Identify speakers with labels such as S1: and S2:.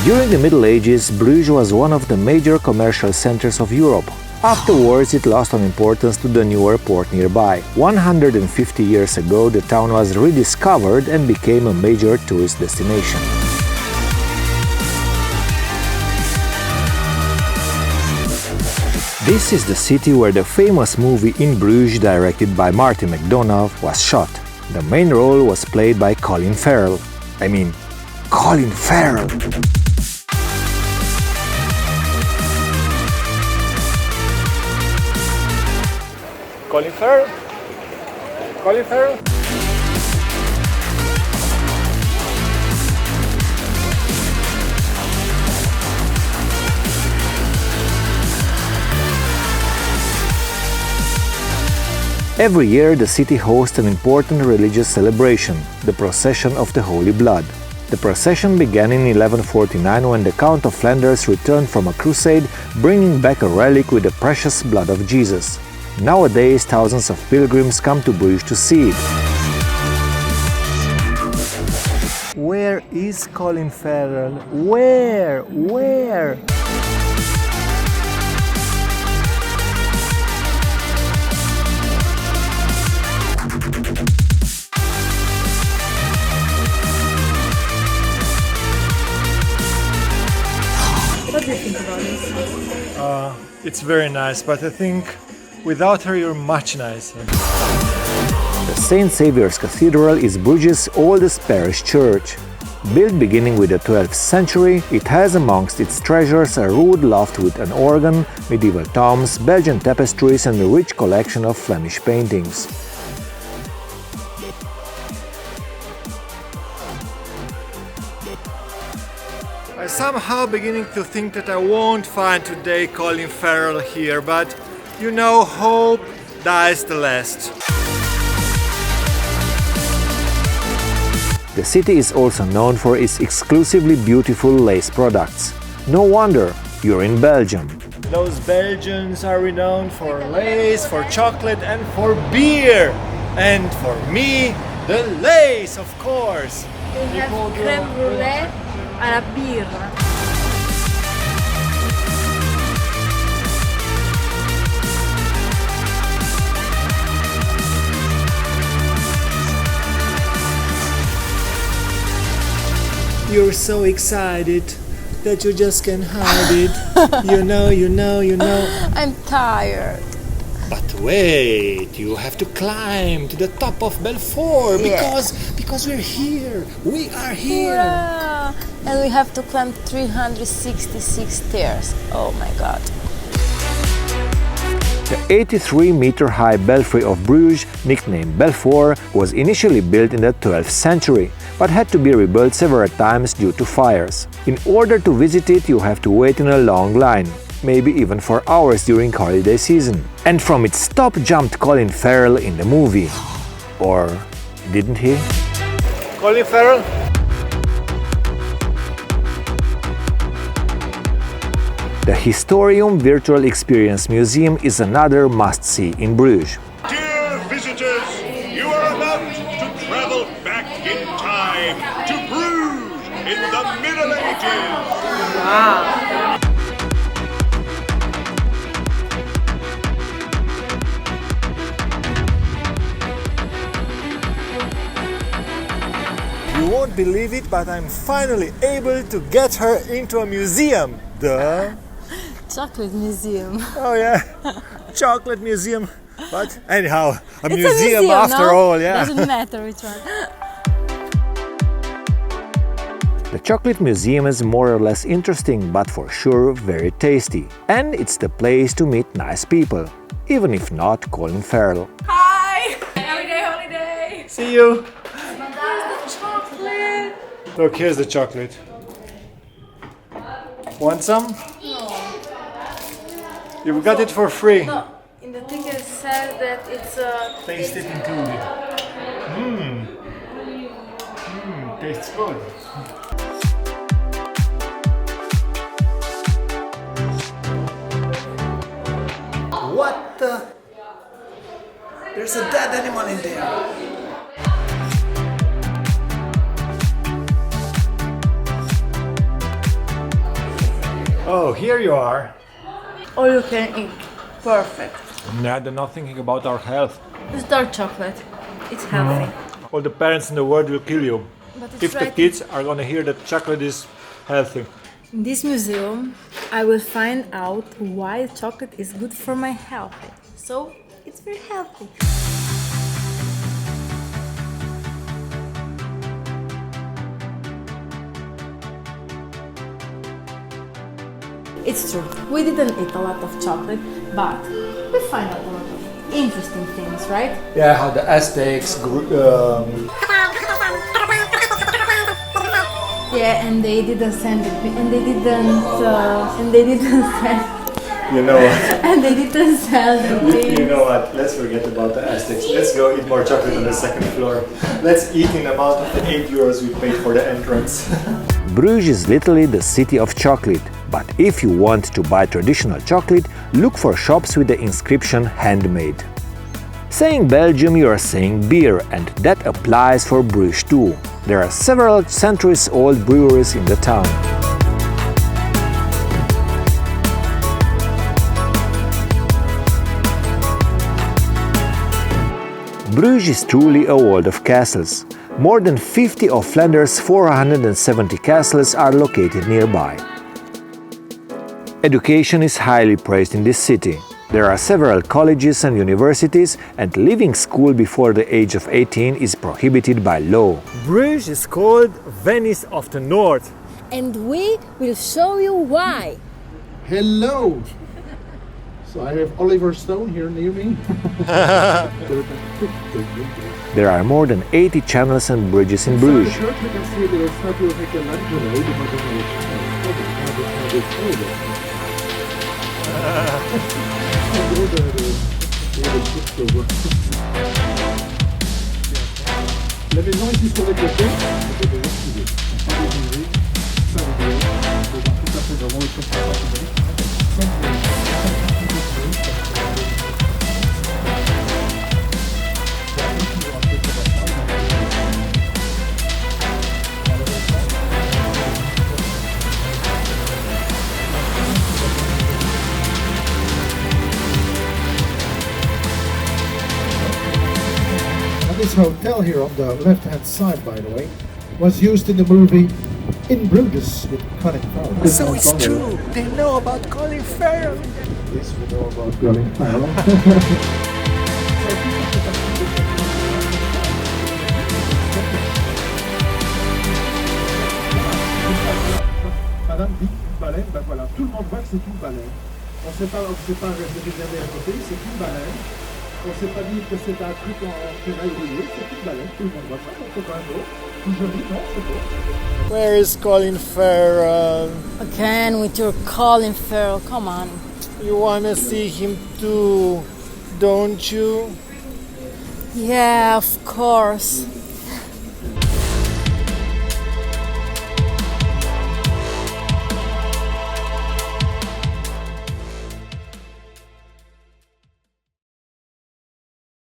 S1: During the Middle Ages, Bruges was one of the major commercial centers of Europe. Afterwards, it lost on importance to the newer port nearby. 150 years ago, the town was rediscovered and became a major tourist destination. This is the city where the famous movie In Bruges, directed by Martin McDonagh, was shot. The main role was played by Colin Farrell. Colin Farrell! Colin Farrell? Colin Farrell? Every year, the city hosts an important religious celebration, the Procession of the Holy Blood. The procession began in 1149 when the Count of Flanders returned from a crusade, bringing back a relic with the precious blood of Jesus. Nowadays, thousands of pilgrims come to Bruges to see it. Where is Colin Farrell? Where?
S2: What do you think about this?
S3: It's very nice, but I think without her you're much nicer.
S1: The St. Saviour's Cathedral is Bruges' oldest parish church. Built beginning with the 12th century, it has amongst its treasures a rude loft with an organ, medieval tombs, Belgian tapestries and a rich collection of Flemish paintings.
S3: I'm somehow beginning to think that I won't find today Colin Farrell here, but you know, hope dies the last.
S1: The city is also known for its exclusively beautiful lace products. No wonder you're in Belgium.
S3: Those Belgians are renowned for lace, for chocolate and for beer. And for me, the lace, of course.
S2: We have creme brulee alla birra.
S3: You're so excited that you just can't hide it. You know.
S2: I'm tired.
S3: But wait, you have to climb to the top of Belfort because we're here. We are here.
S2: Hurrah! And we have to climb 366 stairs. Oh my god.
S1: The 83-meter-high belfry of Bruges, nicknamed Belfort, was initially built in the 12th century, but had to be rebuilt several times due to fires. In order to visit it, you have to wait in a long line, maybe even for hours during holiday season. And from its top jumped Colin Farrell in the movie. Or didn't he?
S3: Colin Farrell?
S1: The Historium Virtual Experience Museum is another must-see in Bruges.
S4: Dear visitors, you are about to travel back in time to Bruges in the Middle Ages.
S2: Wow.
S3: You won't believe it, but I'm finally able to get her into a museum. Duh.
S2: Chocolate museum.
S3: Oh yeah, chocolate museum. But anyhow, a
S2: It's
S3: museum
S2: a museum
S3: after
S2: no?
S3: all, yeah.
S2: Doesn't matter which one.
S1: The chocolate museum is more or less interesting, but for sure very tasty. And it's the place to meet nice people, even if not Colin Farrell.
S2: Hi! Everyday holiday!
S3: See you.
S2: Here's the chocolate!
S3: Look, here's the chocolate. Want some?
S2: No.
S3: You got it for free.
S2: No, in the ticket it says that it's
S3: Taste it included. Tastes good. What the? There's a dead animal in there. Oh, here you are.
S2: All you can eat. Perfect.
S3: Yeah, they're not thinking about our health.
S2: It's dark chocolate. It's healthy.
S3: All the parents in the world will kill you
S2: But it's
S3: if the
S2: right.
S3: kids are gonna hear that chocolate is healthy.
S2: In this museum, I will find out why chocolate is good for my health. So, it's very healthy. It's true, we didn't eat a lot of chocolate, but we find out a lot of interesting things, right?
S3: Yeah, how the Aztecs grew.
S2: Yeah, and they didn't send it, and they didn't send,
S3: You know what?
S2: and they didn't sell the
S3: You
S2: things.
S3: know what? Let's forget about the Aztecs. Let's go eat more chocolate on the second floor. Let's eat in the amount of the €8 we paid for the entrance.
S1: Bruges is literally the city of chocolate, but if you want to buy traditional chocolate, look for shops with the inscription handmade. Saying Belgium, you are saying beer, and that applies for Bruges too. There are several centuries-old breweries in the town. Bruges is truly a world of castles. More than 50 of Flanders' 470 castles are located nearby. Education is highly praised in this city. There are several colleges and universities, and leaving school before the age of 18 is prohibited by law.
S3: Bruges is called Venice of the North.
S2: And we will show you why.
S5: Hello! So I have Oliver Stone here near me.
S1: There are more than 80 channels and bridges in Bruges.
S5: Inside the church we can see a little statue of Michelangelo, La maison ici sur les côtés, c'est des escaliers. Ça vidéo, on va tout à fait devant le This hotel here on the left-hand side, by the way, was used in the movie In Bruges with Colin Farrell.
S3: So it's true. They know about Colin Farrell.
S5: Yes, we know about Colin Farrell. Madame dit une baleine, ben voilà, tout le monde voit que c'est une baleine. On ne sait pas réservé à côté, c'est une baleine. On ne s'est pas dit que c'est un truc en ferraille rouillée, c'est une baleine, tout le monde voit ça, donc c'est pas un autre. Tout joli, non, c'est beau.
S3: Where is Colin Farrell?
S2: Again with your Colin Farrell, come on.
S3: You wanna see him too, don't you?
S2: Yeah, of course.